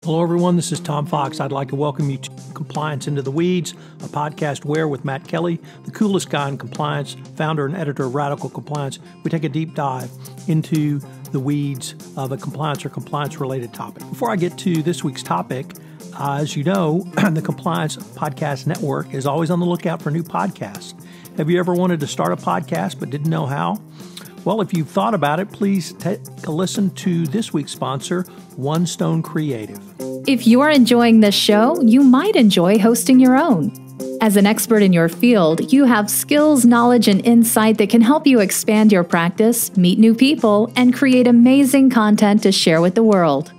Hello, everyone. This is Tom Fox. I'd like to welcome you to Compliance Into the Weeds, a podcast where, with Matt Kelly, the coolest guy in compliance, founder and editor of Radical Compliance, we take a deep dive into the weeds of a compliance or compliance-related topic. Before I get to this week's topic, as you know, the Compliance Podcast Network is always on the lookout for new podcasts. Have you ever wanted to start a podcast but didn't know how? Well, if you've thought about it, please take a listen to this week's sponsor, One Stone Creative. If you are enjoying this show, you might enjoy hosting your own. As an expert in your field, you have skills, knowledge, and insight that can help you expand your practice, meet new people, and create amazing content to share with the world.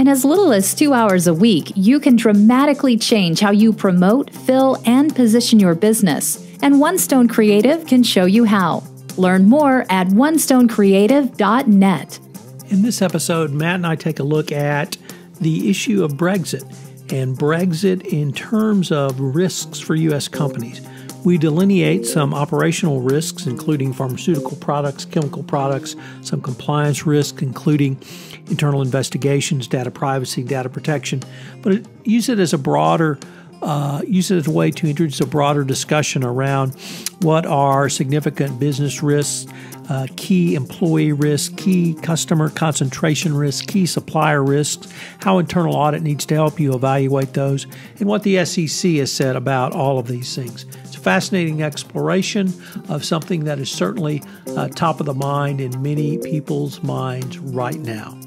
In as little as 2 hours a week, you can dramatically change how you promote, fill, and position your business. And One Stone Creative can show you how. Learn more at onestonecreative.net. In this episode, Matt and I take a look at the issue of Brexit and Brexit in terms of risks for U.S. companies. We delineate some operational risks, including pharmaceutical products, chemical products, some compliance risks, including internal investigations, data privacy, data protection, but use it as a way to introduce a broader discussion around what are significant business risks, key employee risks, key customer concentration risks, key supplier risks, how internal audit needs to help you evaluate those, and what the SEC has said about all of these things. It's a fascinating exploration of something that is certainly top of the mind in many people's minds right now.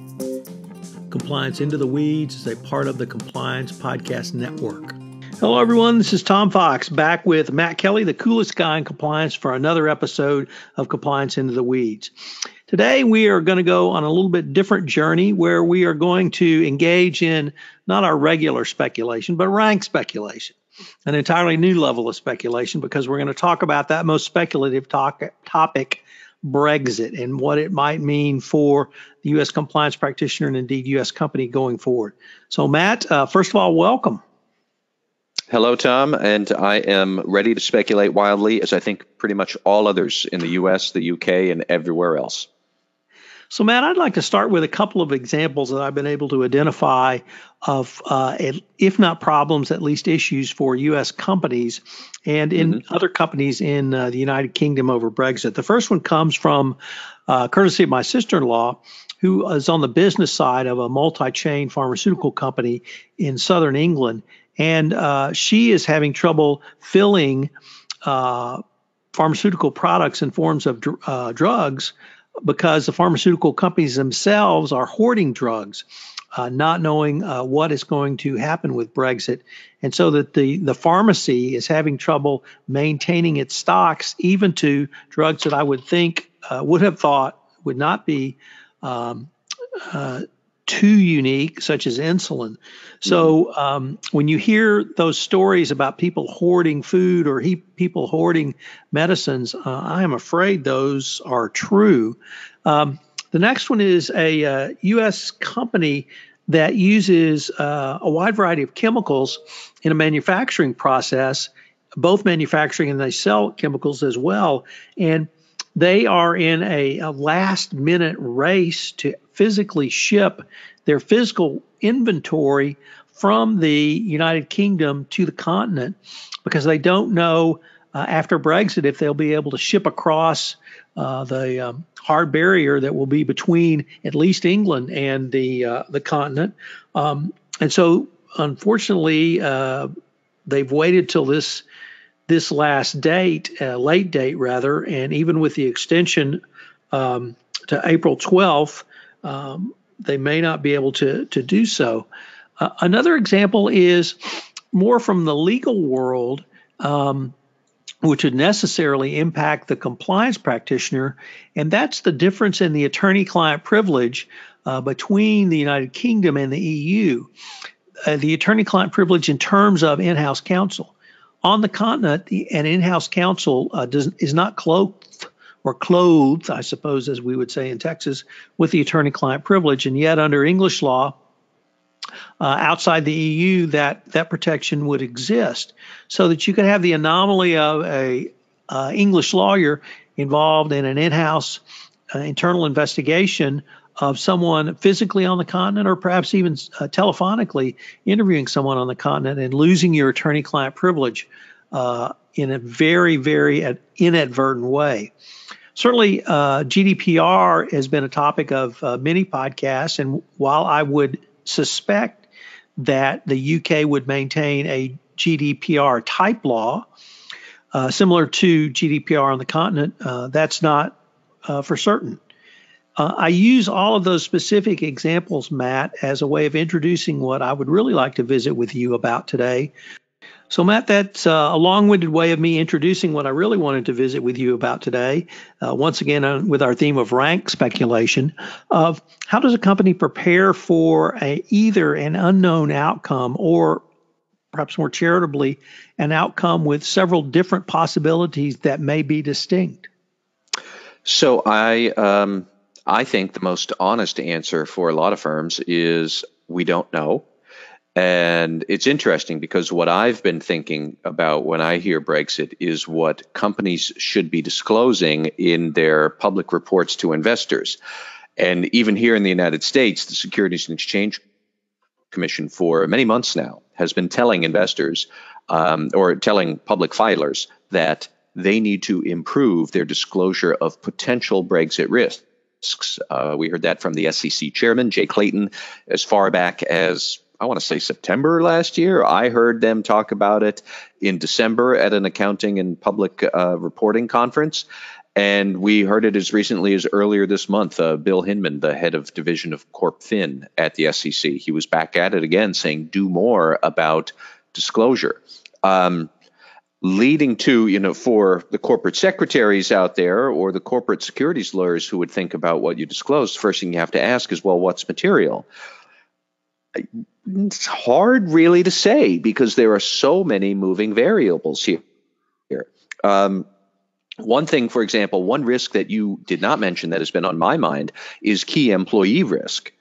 Compliance Into the Weeds is a part of the Compliance Podcast Network. Hello, everyone. This is Tom Fox, back with Matt Kelly, the coolest guy in compliance, for another episode of Compliance Into the Weeds. Today, we are going to go on a little bit different journey where we are going to engage in not our regular speculation, but rank speculation, an entirely new level of speculation, because we're going to talk about that most speculative topic, Brexit, and what it might mean for the U.S. compliance practitioner and indeed U.S. company going forward. So, Matt, first of all, welcome. Hello, Tom, and I am ready to speculate wildly, as I think pretty much all others in the U.S., the U.K., and everywhere else. So, Matt, I'd like to start with a couple of examples that I've been able to identify of, if not problems, at least issues for U.S. companies and in other companies in the United Kingdom over Brexit. The first one comes from courtesy of my sister-in-law, who is on the business side of a multi-chain pharmaceutical company in southern England. And she is having trouble filling pharmaceutical products in forms of drugs because the pharmaceutical companies themselves are hoarding drugs, not knowing what is going to happen with Brexit. And so that the pharmacy is having trouble maintaining its stocks, even to drugs that I would think, would have thought would not be too unique, such as insulin. So when you hear those stories about people hoarding food or people hoarding medicines, I am afraid those are true. The next one is a U.S. company that uses a wide variety of chemicals in a manufacturing process, both manufacturing and they sell chemicals as well. And they are in a last-minute race to physically ship their physical inventory from the United Kingdom to the continent because they don't know after Brexit if they'll be able to ship across the hard barrier that will be between at least England and the continent. And so, unfortunately, they've waited till this last date, late date rather, and even with the extension to April 12th, they may not be able to do so. Another example is more from the legal world, which would necessarily impact the compliance practitioner, and that's the difference in the attorney-client privilege between the United Kingdom and the EU. The attorney-client privilege in terms of in-house counsel. On the continent, an in-house counsel is not cloaked, I suppose, as we would say in Texas, with the attorney-client privilege. And yet under English law, outside the EU, that protection would exist. So that you could have the anomaly of a English lawyer involved in an in-house internal investigation of someone physically on the continent, or perhaps even telephonically interviewing someone on the continent and losing your attorney-client privilege in a very, very inadvertent way. Certainly, GDPR has been a topic of many podcasts, and while I would suspect that the UK would maintain a GDPR type law similar to GDPR on the continent, that's not for certain. I use all of those specific examples, Matt, as a way of introducing what I would really like to visit with you about today. So, Matt, that's a long-winded way of me introducing what I really wanted to visit with you about today. Once again, with our theme of rank speculation, of how does a company prepare for either an unknown outcome, or perhaps more charitably, an outcome with several different possibilities that may be distinct? So I think the most honest answer for a lot of firms is we don't know. And it's interesting because what I've been thinking about when I hear Brexit is what companies should be disclosing in their public reports to investors. And even here in the United States, the Securities and Exchange Commission for many months now has been telling investors or telling public filers that they need to improve their disclosure of potential Brexit risks. We heard that from the SEC chairman, Jay Clayton, as far back as, I want to say, September last year. I heard them talk about it in December at an accounting and public reporting conference. And we heard it as recently as earlier this month. Bill Hinman, the head of division of Corp Fin at the SEC, he was back at it again saying, do more about disclosure. Leading to, for the corporate secretaries out there or the corporate securities lawyers who would think about what you disclose, first thing you have to ask is, well, what's material? It's hard really to say because there are so many moving variables here. One thing, for example, one risk that you did not mention that has been on my mind is key employee risk.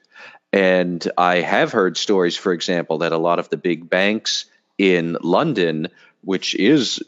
And I have heard stories, for example, that a lot of the big banks in London, which is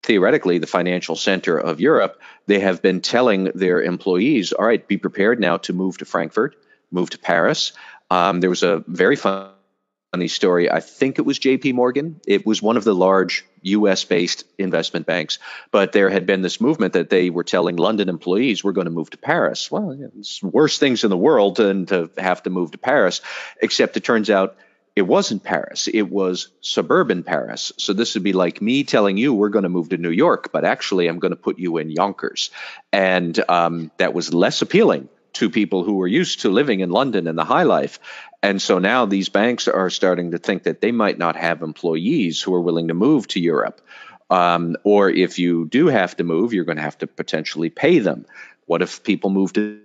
theoretically the financial center of Europe, they have been telling their employees, all right, be prepared now to move to Frankfurt, move to Paris. There was a very funny story. I think it was JP Morgan. It was one of the large US-based investment banks. But there had been this movement that they were telling London employees, we're going to move to Paris. Well, it's worse things in the world than to have to move to Paris, except it turns out it wasn't Paris. It was suburban Paris. So this would be like me telling you we're going to move to New York, but actually I'm going to put you in Yonkers. And that was less appealing to people who were used to living in London and the high life. And so now these banks are starting to think that they might not have employees who are willing to move to Europe. Or if you do have to move, you're going to have to potentially pay them. What if people move to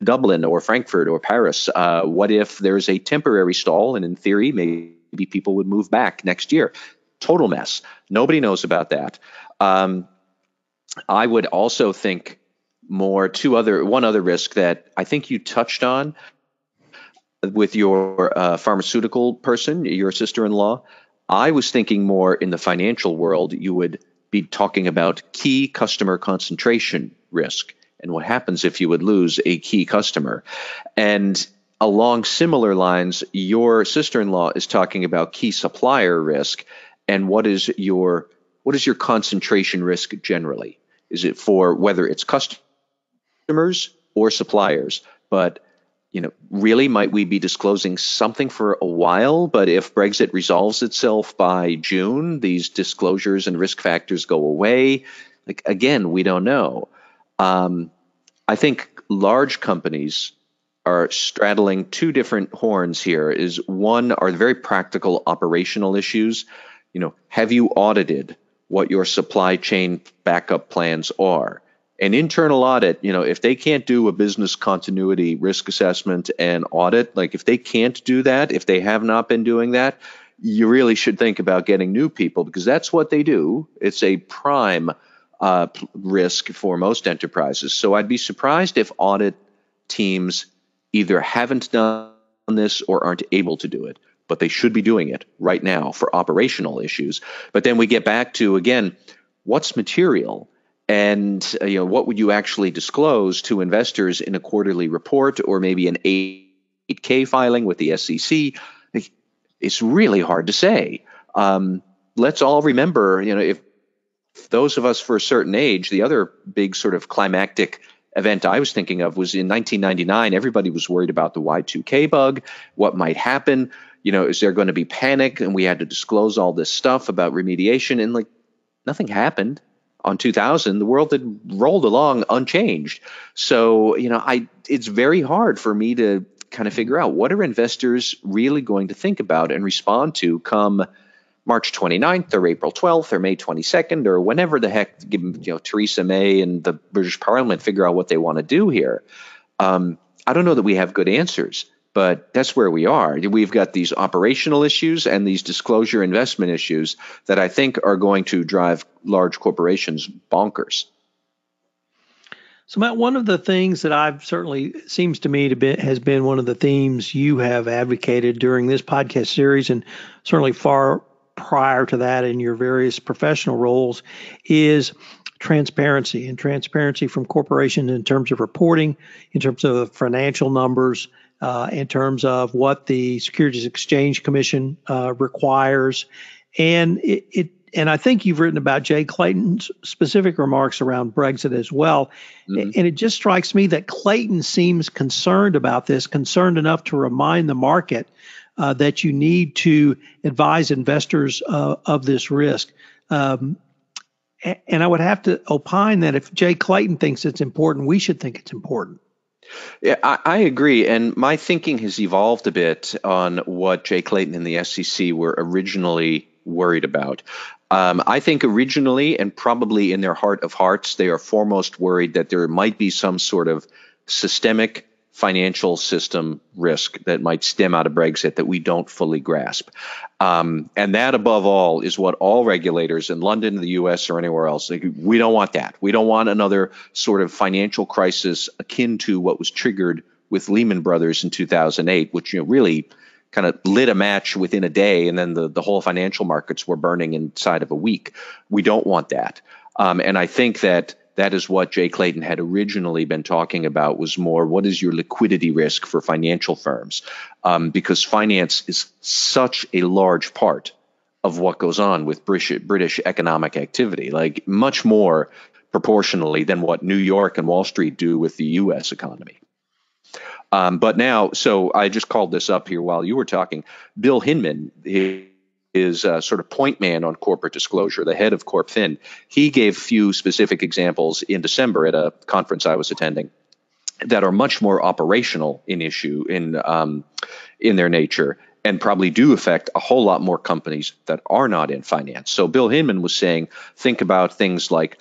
Dublin or Frankfurt or Paris? What if there's a temporary stall and in theory, maybe people would move back next year? Total mess. Nobody knows about that. I would also think one other risk that I think you touched on with your pharmaceutical person, your sister-in-law. I was thinking more in the financial world, you would be talking about key customer concentration risk and what happens if you would lose a key customer. And along similar lines, your sister-in-law is talking about key supplier risk. And what is your concentration risk generally? Is it for whether it's customers or suppliers? But really, might we be disclosing something for a while? But if Brexit resolves itself by June, these disclosures and risk factors go away. Again, we don't know. I think large companies are straddling two different horns here. One are the very practical operational issues. Have you audited what your supply chain backup plans are? An internal audit, if they can't do a business continuity risk assessment and audit, like if they can't do that, if they have not been doing that, you really should think about getting new people because that's what they do. It's a prime risk for most enterprises. So I'd be surprised if audit teams either haven't done this or aren't able to do it, but they should be doing it right now for operational issues. But then we get back to, again, what's material? And what would you actually disclose to investors in a quarterly report or maybe an 8K filing with the SEC? It's really hard to say. Let's all remember, if those of us for a certain age, the other big sort of climactic event I was thinking of was in 1999. Everybody was worried about the Y2K bug. What might happen? Is there going to be panic? And we had to disclose all this stuff about remediation, and nothing happened. On 2000, the world had rolled along unchanged. So, it's very hard for me to kind of figure out what are investors really going to think about and respond to come March 29th or April 12th or May 22nd or whenever the heck Theresa May and the British Parliament figure out what they want to do here. I don't know that we have good answers, but that's where we are. We've got these operational issues and these disclosure investment issues that I think are going to drive large corporations bonkers. So, Matt, one of the things that I've certainly seems to me to be has been one of the themes you have advocated during this podcast series, and certainly far prior to that in your various professional roles, is transparency, and transparency from corporations in terms of reporting, in terms of financial numbers, in terms of what the Securities Exchange Commission requires. And I think you've written about Jay Clayton's specific remarks around Brexit as well. Mm-hmm. And it just strikes me that Clayton seems concerned about this, concerned enough to remind the market that you need to advise investors of this risk. And I would have to opine that if Jay Clayton thinks it's important, we should think it's important. Yeah, I agree. And my thinking has evolved a bit on what Jay Clayton and the SEC were originally worried about. I think originally, and probably in their heart of hearts, they are foremost worried that there might be some sort of systemic financial system risk that might stem out of Brexit that we don't fully grasp. And that, above all, is what all regulators in London, the U.S., or anywhere else, we don't want that. We don't want another sort of financial crisis akin to what was triggered with Lehman Brothers in 2008, which really kind of lit a match within a day, and then the whole financial markets were burning inside of a week. We don't want that. And I think that is what Jay Clayton had originally been talking about, was more, what is your liquidity risk for financial firms? Because finance is such a large part of what goes on with British economic activity, like much more proportionally than what New York and Wall Street do with the U.S. economy. But now, so I just called this up here while you were talking. Bill Hinman is sort of point man on corporate disclosure, the head of CorpFin. He gave a few specific examples in December at a conference I was attending that are much more operational in issue in their nature, and probably do affect a whole lot more companies that are not in finance. So Bill Hinman was saying, think about things like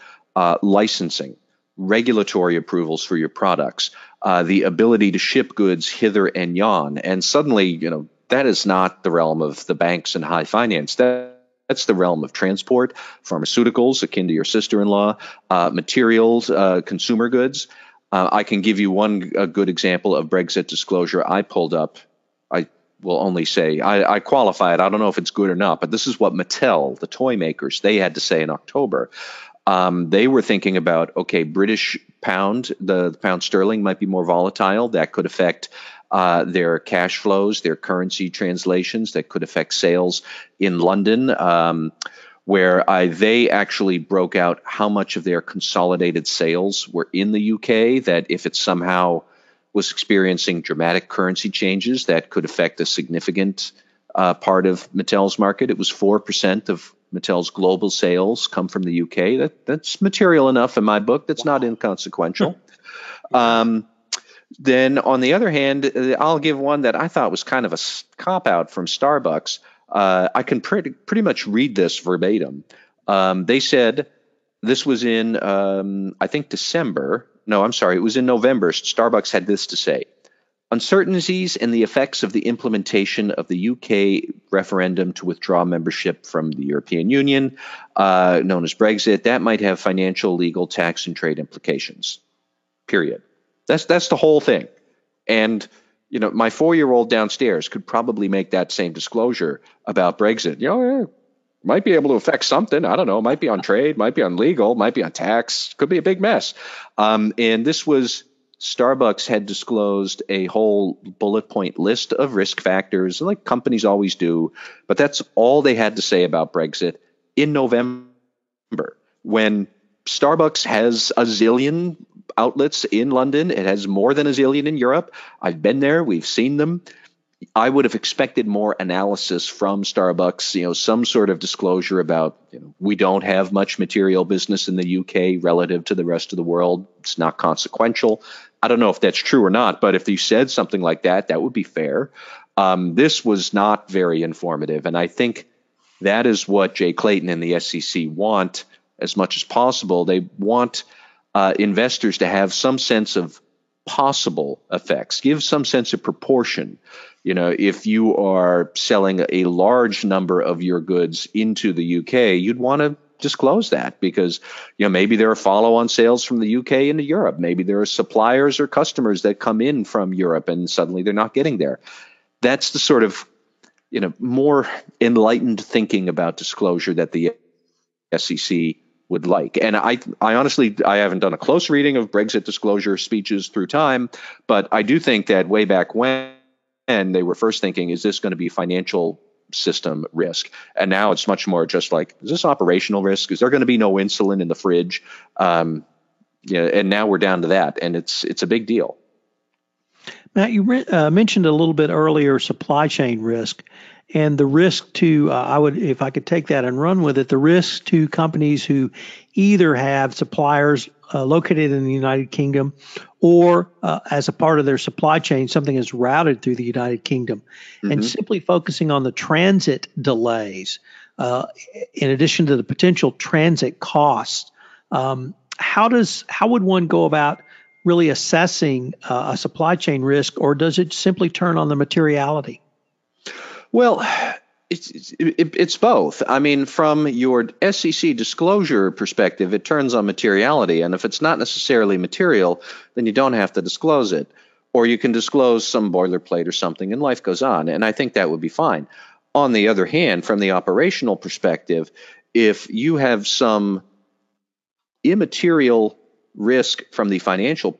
licensing, regulatory approvals for your products, the ability to ship goods hither and yon. And suddenly, that is not the realm of the banks and high finance. That's the realm of transport, pharmaceuticals, akin to your sister-in-law, materials, consumer goods. I can give you one good example of Brexit disclosure I pulled up. I will only say, I qualify it. I don't know if it's good or not, but this is what Mattel, the toy makers, they had to say in October. They were thinking about, okay, British pound, the pound sterling might be more volatile. That could affect their cash flows, their currency translations, that could affect sales in London, where they actually broke out how much of their consolidated sales were in the UK, that if it somehow was experiencing dramatic currency changes, that could affect a significant part of Mattel's market. It was 4% of Mattel's global sales come from the UK. That's material enough in my book. That's not inconsequential. Then, on the other hand, I'll give one that I thought was kind of a cop-out from Starbucks. I can pretty much read this verbatim. They said, this was in, I think, December. No, I'm sorry. It was in November. Starbucks had this to say. Uncertainties and the effects of the implementation of the UK referendum to withdraw membership from the European Union, known as Brexit, that might have financial, legal, tax, and trade implications. Period. That's the whole thing. And my 4-year-old downstairs could probably make that same disclosure about Brexit. might be able to affect something. I don't know. Might be on trade, might be on legal, might be on tax. Could be a big mess. And this was Starbucks had disclosed a whole bullet point list of risk factors, like companies always do. But that's all they had to say about Brexit in November, when Starbucks has a zillion outlets in London. It has more than a zillion in Europe. I've been there. We've seen them. I would have expected more analysis from Starbucks, some sort of disclosure about, we don't have much material business in the UK relative to the rest of the world. It's not consequential. I don't know if that's true or not, but if you said something like that, that would be fair. This was not very informative. And I think that is what Jay Clayton and the SEC want as much as possible. They want investors to have some sense of possible effects, give some sense of proportion. If you are selling a large number of your goods into the UK, you'd want to disclose that because, maybe there are follow-on sales from the UK into Europe. Maybe there are suppliers or customers that come in from Europe and suddenly they're not getting there. That's the sort of, more enlightened thinking about disclosure that the SEC would like. And I honestly, I haven't done a close reading of Brexit disclosure speeches through time, but I do think that way back when they were first thinking, is this going to be financial system risk? And now it's much more just like, is this operational risk? Is there going to be no insulin in the fridge? And now we're down to that, and it's a big deal. Matt, you mentioned a little bit earlier supply chain risk, and the risk to if I could take that and run with it, the risk to companies who either have suppliers located in the United Kingdom or as a part of their supply chain, something is routed through the United Kingdom, and simply focusing on the transit delays, in addition to the potential transit costs. How would one go about really assessing a supply chain risk, or does it simply turn on the materiality? Well, it's both. I mean, from your SEC disclosure perspective, it turns on materiality. And if it's not necessarily material, then you don't have to disclose it. Or you can disclose some boilerplate or something and life goes on. And I think that would be fine. On the other hand, from the operational perspective, if you have some immaterial risk from the financial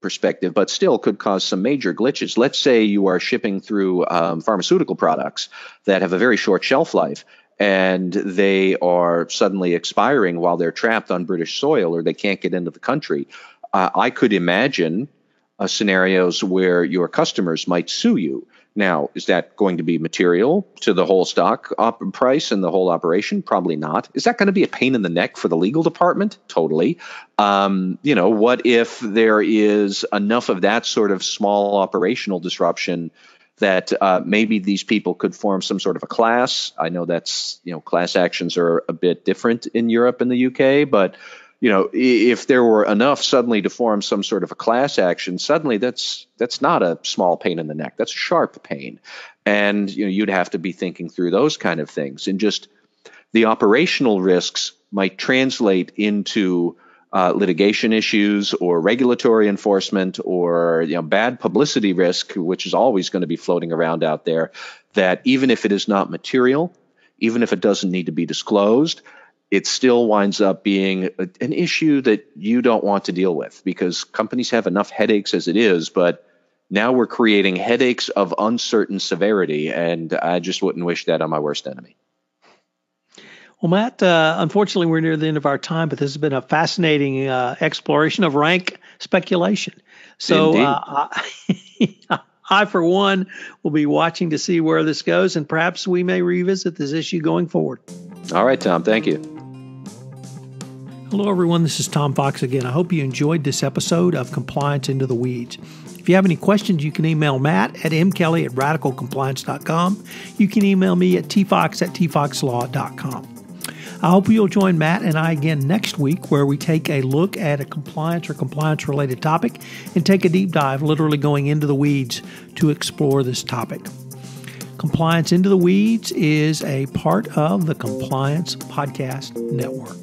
perspective, but still could cause some major glitches. Let's say you are shipping through pharmaceutical products that have a very short shelf life, and they are suddenly expiring while they're trapped on British soil, or they can't get into the country. I could imagine scenarios where your customers might sue you. Now, is that going to be material to the whole stock price and the whole operation? Probably not. Is that going to be a pain in the neck for the legal department? Totally. What if there is enough of that sort of small operational disruption that maybe these people could form some sort of a class? I know that's, class actions are a bit different in Europe and the UK, but if there were enough suddenly to form some sort of a class action, suddenly that's not a small pain in the neck. That's a sharp pain. And you'd have to be thinking through those kind of things. And just the operational risks might translate into litigation issues or regulatory enforcement or bad publicity risk, which is always going to be floating around out there, that even if it is not material, even if it doesn't need to be disclosed, it still winds up being an issue that you don't want to deal with because companies have enough headaches as it is, but now we're creating headaches of uncertain severity, and I just wouldn't wish that on my worst enemy. Well, Matt, unfortunately, we're near the end of our time, but this has been a fascinating exploration of rank speculation. So I, for one, will be watching to see where this goes, and perhaps we may revisit this issue going forward. All right, Tom. Thank you. Hello, everyone. This is Tom Fox again. I hope you enjoyed this episode of Compliance Into the Weeds. If you have any questions, you can email Matt at mkelly@radicalcompliance.com. You can email me at tfox@tfoxlaw.com. I hope you'll join Matt and I again next week, where we take a look at a compliance or compliance-related topic and take a deep dive, literally going into the weeds to explore this topic. Compliance Into the Weeds is a part of the Compliance Podcast Network.